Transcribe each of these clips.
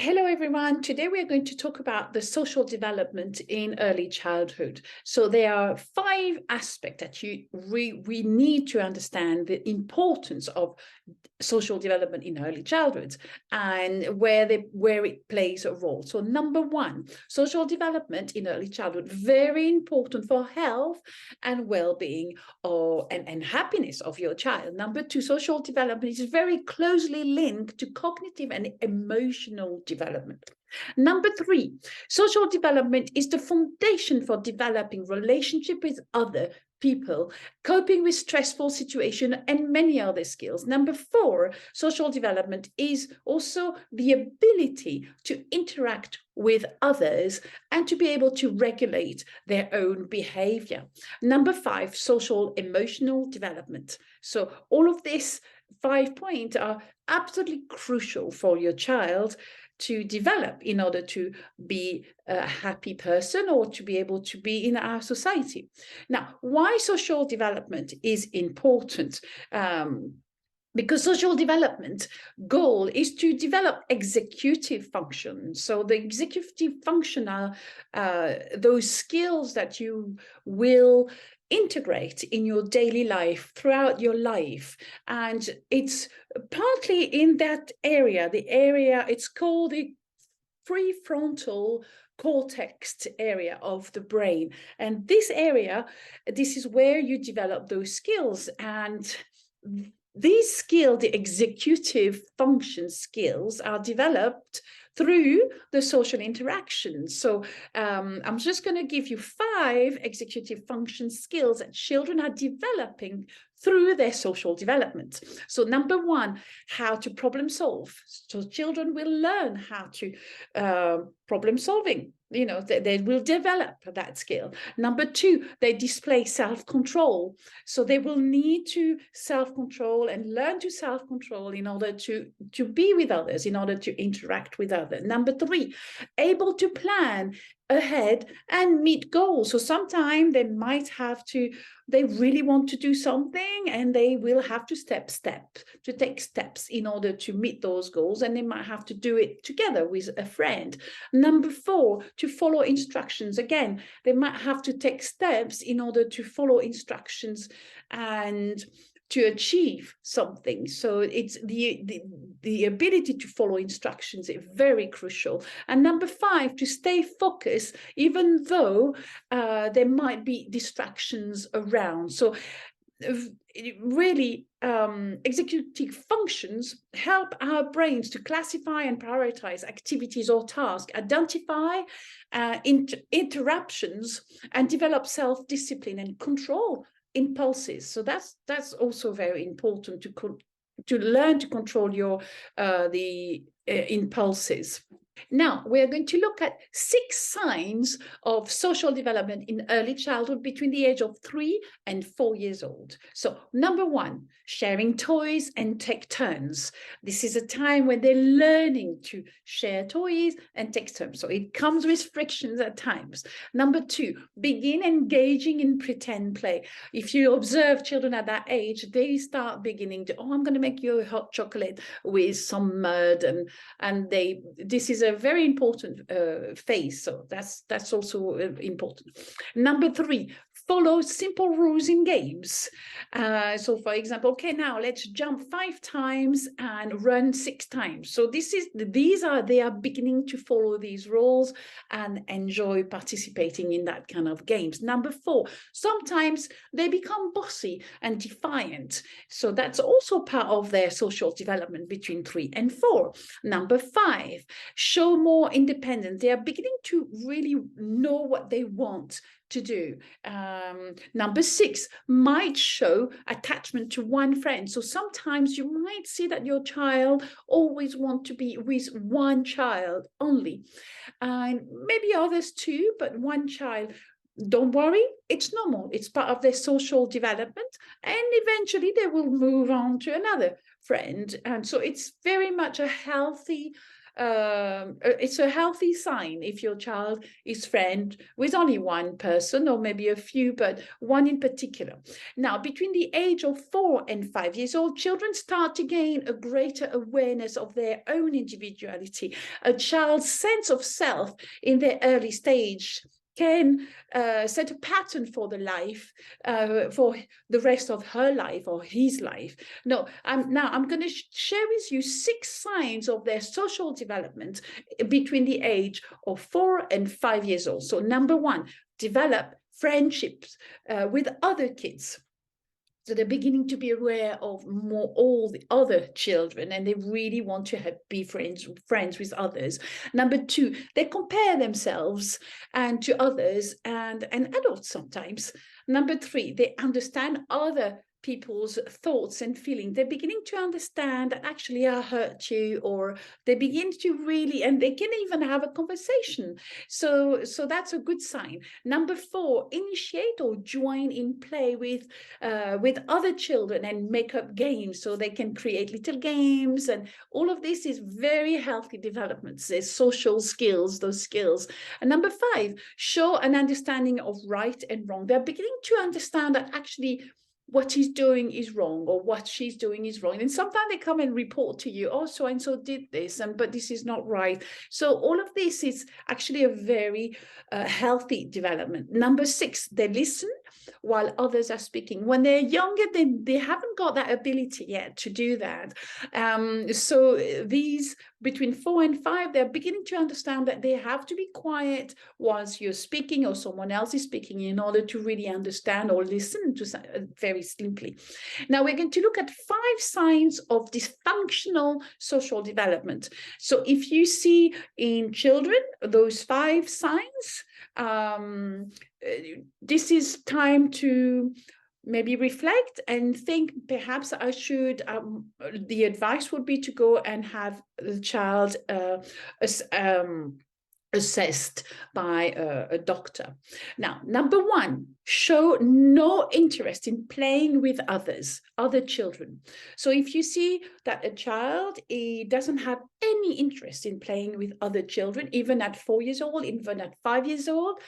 Hello, everyone. Today we are going to talk about the social development in early childhood. So there are 5 aspects that we need to understand the importance of social development in early childhood and where it plays a role. So number 1, social development in early childhood, very important for health and well-being and happiness of your child. Number 2, social development is very closely linked to cognitive and emotional development. Number 3, social development is the foundation for developing relationship with other people, coping with stressful situations, and many other skills. Number 4, social development is also the ability to interact with others and to be able to regulate their own behavior. Number 5, social emotional development. So all of these 5 points are absolutely crucial for your child to develop in order to be a happy person or to be able to be in our society. Now, why social development is important? Because social development goal is to develop executive functions. So the executive function are those skills that you will integrate in your daily life throughout your life. And it's partly in that area, it's called the prefrontal cortex area of the brain. And this area, this is where you develop those skills. And these skills, the executive function skills, are developed through the social interactions. So I'm just going to give you 5 executive function skills that children are developing through their social development. So number 1, how to problem solve. So children will learn how to problem solving. They will develop that skill. Number 2, they display self-control. So they will need to self-control and learn to self-control in order to be with others, in order to interact with others. Number 3, able to plan ahead and meet goals. So sometimes they really want to do something and they will have to take steps in order to meet those goals, and they might have to do it together with a friend. Number 4, to follow instructions. Again, they might have to take steps in order to follow instructions and to achieve something. So it's the ability to follow instructions is very crucial. And number 5, to stay focused, even though there might be distractions around. So really, executive functions help our brains to classify and prioritize activities or tasks, identify interruptions, and develop self-discipline and control impulses. So that's also very important to learn to control your impulses. Now, we're going to look at 6 signs of social development in early childhood between the age of 3 and 4 years old. So number 1, sharing toys and take turns. This is a time when they're learning to share toys and take turns. So it comes with frictions at times. Number 2, begin engaging in pretend play. If you observe children at that age, they start beginning to, I'm going to make you a hot chocolate with some mud, and this is a very important phase. So that's also important. Number 3, follow simple rules in games. So for example, okay, now let's jump 5 times and run 6 times. So they are beginning to follow these rules and enjoy participating in that kind of games. Number 4, sometimes they become bossy and defiant. So that's also part of their social development between 3 and 4. Number 5, show more independence. They are beginning to really know what they want to do. Number 6, might show attachment to one friend. So sometimes you might see that your child always wants to be with one child only, and maybe others too, but one child. Don't worry, it's normal. It's part of their social development, and eventually they will move on to another friend. And so it's very much a healthy it's a healthy sign if your child is friend with only one person or maybe a few, but one in particular. Now, between the age of 4 and 5 years old, children start to gain a greater awareness of their own individuality. A child's sense of self in their early stage can set a pattern for the life, for the rest of her life or his life. Now I'm going to share with you 6 signs of their social development between the age of 4 and 5 years old. So number 1, develop friendships with other kids. So they're beginning to be aware of all the other children, and they really want to be friends with others. Number 2, they compare themselves and to others and adults sometimes. Number 3, they understand other people's thoughts and feelings. They're beginning to understand that actually I hurt you, or they begin to really, and they can even have a conversation. So that's a good sign. Number 4, initiate or join in play with other children and make up games, so they can create little games, and all of this is very healthy developments. There's social skills, those skills. And number 5, show an understanding of right and wrong. They're beginning to understand that actually what he's doing is wrong, or what she's doing is wrong. And sometimes they come and report to you, oh, so and so did this, but this is not right. So all of this is actually a very healthy development. Number 6, they listen while others are speaking. When they're younger, they haven't got that ability yet to do that. So these between 4 and 5, they're beginning to understand that they have to be quiet whilst you're speaking or someone else is speaking, in order to really understand or listen to very simply. Now we're going to look at 5 signs of dysfunctional social development. So if you see in children those 5 signs, this is time to maybe reflect and think, perhaps I should, the advice would be to go and have the child assessed by a doctor. Now, number 1, show no interest in playing with other children. So if you see that a child doesn't have any interest in playing with other children, even at 4 years old, even at 5 years old,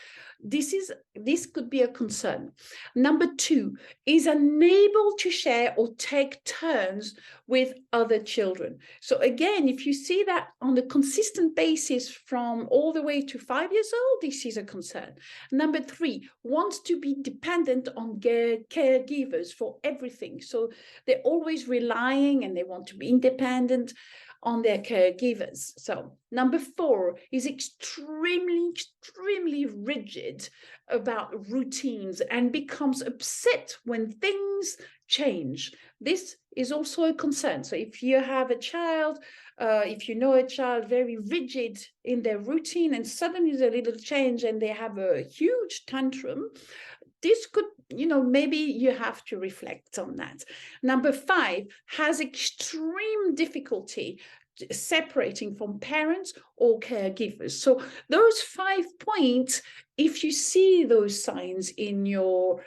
this could be a concern. Number 2, is unable to share or take turns with other children. So again, if you see that on a consistent basis from all the way to 5 years old, this is a concern. Number 3, wants to be dependent on caregivers for everything. So they're always relying and they want to be independent on their caregivers. So number 4, is extremely rigid about routines and becomes upset when things change. This is also a concern. So if you have a child, if you know a child very rigid in their routine, and suddenly there's a little change and they have a huge tantrum, this could, maybe you have to reflect on that. Number 5, has extreme difficulty separating from parents or caregivers. So those 5 points, if you see those signs in your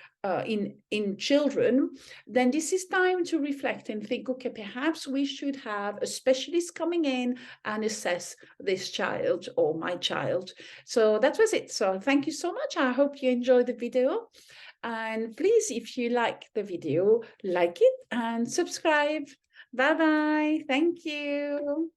in children, then this is time to reflect and think, okay, perhaps we should have a specialist coming in and assess this child or my child. So that was it. So thank you so much. I hope you enjoyed the video. And please, if you like the video, like it and subscribe. Bye-bye. Thank you.